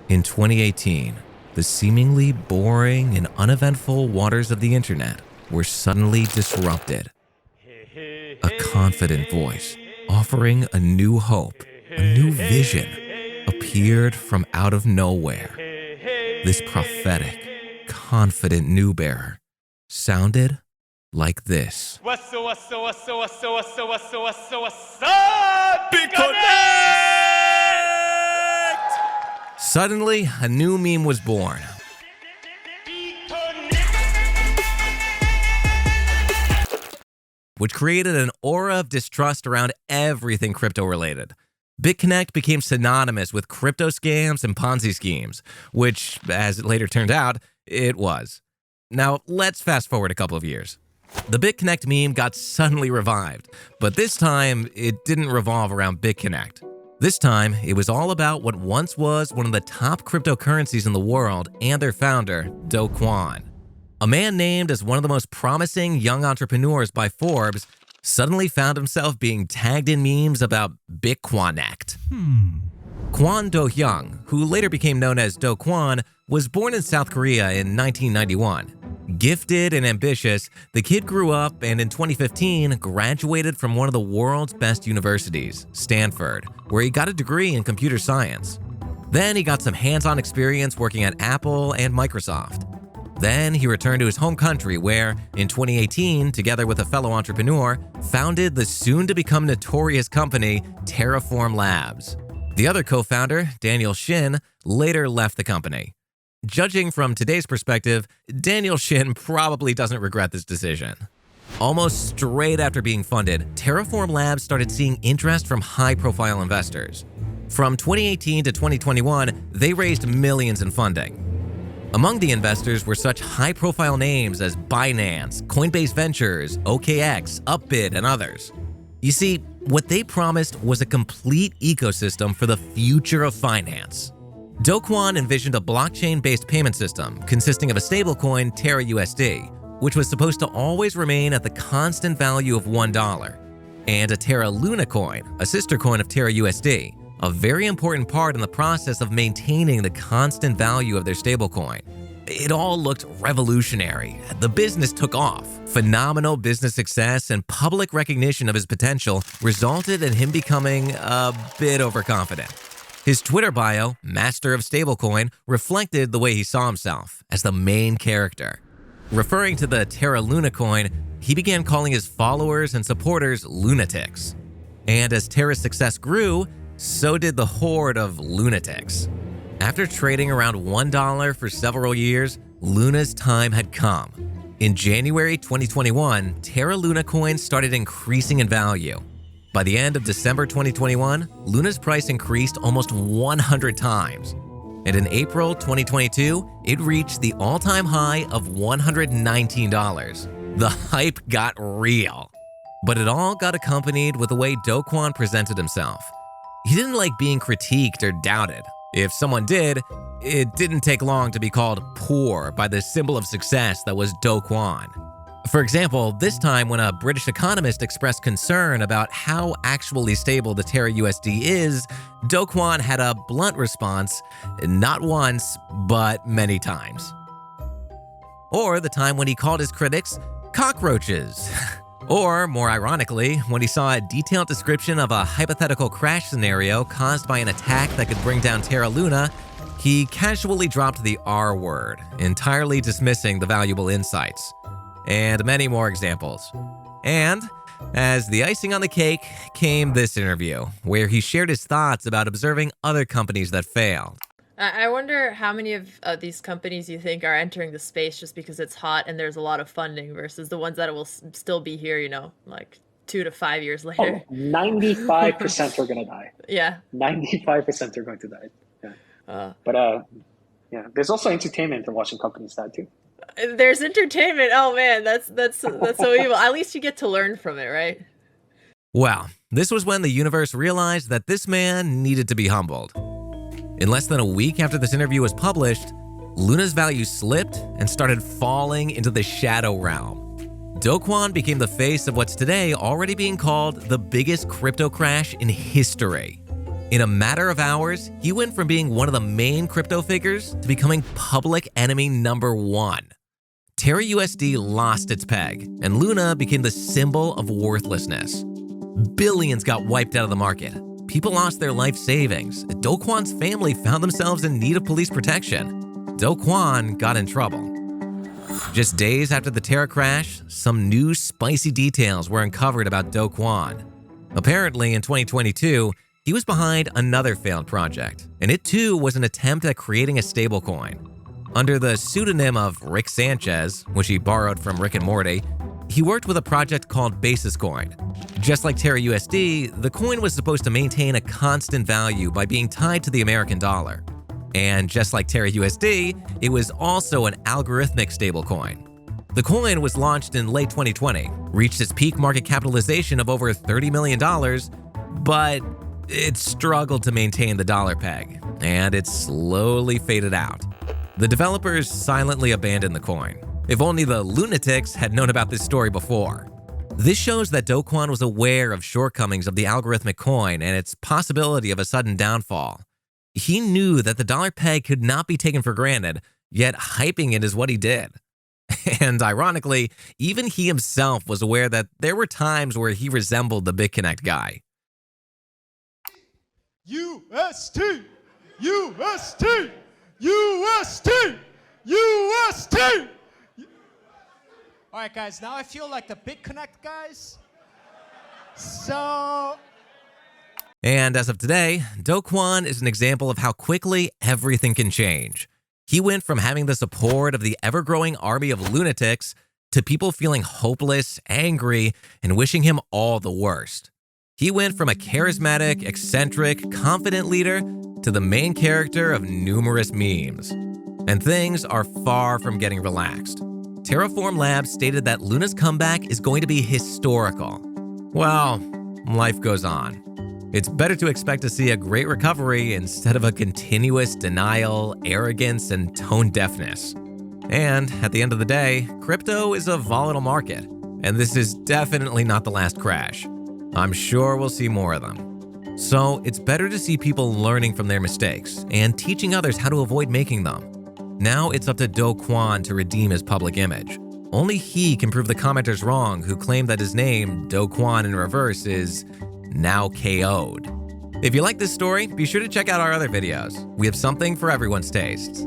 In 2018, the seemingly boring and uneventful waters of the internet were suddenly disrupted. A confident voice, offering a new hope, a new vision, appeared from out of nowhere. This prophetic, confident new bearer sounded like this. Bitconnect! Suddenly, a new meme was born. Which created an aura of distrust around everything crypto-related. Bitconnect became synonymous with crypto scams and Ponzi schemes, which, as it later turned out, it was. Now, let's fast forward a couple of years. The Bitconnect meme got suddenly revived, but this time, it didn't revolve around Bitconnect. This time, it was all about what once was one of the top cryptocurrencies in the world and their founder, Kwon. A man named as one of the most promising young entrepreneurs by Forbes suddenly found himself being tagged in memes about Bitconnect. Kwon Do-hyung, who later became known as Do Kwon, was born in South Korea in 1991. Gifted and ambitious, the kid grew up and in 2015 graduated from one of the world's best universities, Stanford, where he got a degree in computer science. Then he got some hands-on experience working at Apple and Microsoft. Then he returned to his home country where, in 2018, together with a fellow entrepreneur, founded the soon-to-become notorious company Terraform Labs. The other co-founder, Daniel Shin, later left the company. Judging from today's perspective, Daniel Shin probably doesn't regret this decision. Almost straight after being funded, Terraform Labs started seeing interest from high-profile investors. From 2018 to 2021, they raised millions in funding. Among the investors were such high-profile names as Binance, Coinbase Ventures, OKX, Upbid, and others. You see, what they promised was a complete ecosystem for the future of finance. Do Kwon envisioned a blockchain-based payment system consisting of a stablecoin, Terra USD, which was supposed to always remain at the constant value of $1, and a Terra Luna coin, a sister coin of Terra USD, a very important part in the process of maintaining the constant value of their stablecoin. It all looked revolutionary. The business took off. Phenomenal business success and public recognition of his potential resulted in him becoming a bit overconfident. His Twitter bio, Master of Stablecoin, reflected the way he saw himself, as the main character. Referring to the Terra Luna coin, he began calling his followers and supporters lunatics. And as Terra's success grew, so did the horde of lunatics. After trading around $1 for several years, Luna's time had come. In January 2021, Terra Luna coin started increasing in value. By the end of December 2021, Luna's price increased almost 100 times. And in April 2022, it reached the all-time high of $119. The hype got real. But it all got accompanied with the way Do Kwon presented himself. He didn't like being critiqued or doubted. If someone did, it didn't take long to be called poor by the symbol of success that was Do Kwon. For example, this time when a British economist expressed concern about how actually stable the Terra USD is, Do Kwon had a blunt response, not once, but many times. Or the time when he called his critics cockroaches. Or, more ironically, when he saw a detailed description of a hypothetical crash scenario caused by an attack that could bring down Terra Luna, he casually dropped the R word, entirely dismissing the valuable insights. And many more examples. And, as the icing on the cake, came this interview, where he shared his thoughts about observing other companies that failed. I wonder how many of these companies you think are entering the space just because it's hot and there's a lot of funding versus the ones that will still be here, you know, like 2 to 5 years later. 95% are going to die. Yeah. 95% are going to die. Yeah. Yeah, there's also entertainment in watching companies die too. There's entertainment. Oh man, that's so evil. At least you get to learn from it, right? Well, this was when the universe realized that this man needed to be humbled. In less than a week after this interview was published, Luna's value slipped and started falling into the shadow realm. Do Kwon became the face of what's today already being called the biggest crypto crash in history. In a matter of hours, he went from being one of the main crypto figures to becoming public enemy number one. Terra USD lost its peg, and Luna became the symbol of worthlessness. Billions got wiped out of the market. People lost their life savings. Do Kwon's family found themselves in need of police protection. Do Kwon got in trouble. Just days after the Terra crash, some new spicy details were uncovered about Do Kwon. Apparently, in 2022, he was behind another failed project, and it too was an attempt at creating a stablecoin. Under the pseudonym of Rick Sanchez, which he borrowed from Rick and Morty, he worked with a project called Basis Coin. Just like Terra USD, the coin was supposed to maintain a constant value by being tied to the American dollar. And just like Terra USD, it was also an algorithmic stablecoin. The coin was launched in late 2020, reached its peak market capitalization of over $30 million, but it struggled to maintain the dollar peg, and it slowly faded out. The developers silently abandoned the coin. If only the lunatics had known about this story before. This shows that Do Kwon was aware of shortcomings of the algorithmic coin and its possibility of a sudden downfall. He knew that the dollar peg could not be taken for granted, yet hyping it is what he did. And ironically, even he himself was aware that there were times where he resembled the Bitconnect guy. UST! UST! UST! UST! All right, guys, now I feel like the Bitconnect guys. So... And as of today, Do Kwon is an example of how quickly everything can change. He went from having the support of the ever-growing army of lunatics to people feeling hopeless, angry, and wishing him all the worst. He went from a charismatic, eccentric, confident leader to the main character of numerous memes. And things are far from getting relaxed. Terraform Labs stated that Luna's comeback is going to be historical. Well, life goes on. It's better to expect to see a great recovery instead of a continuous denial, arrogance, and tone deafness. And at the end of the day, crypto is a volatile market, and this is definitely not the last crash. I'm sure we'll see more of them. So it's better to see people learning from their mistakes and teaching others how to avoid making them. Now it's up to Do Kwon to redeem his public image. Only he can prove the commenters wrong who claim that his name, Do Kwon in reverse, is now KO'd. If you like this story, be sure to check out our other videos. We have something for everyone's tastes.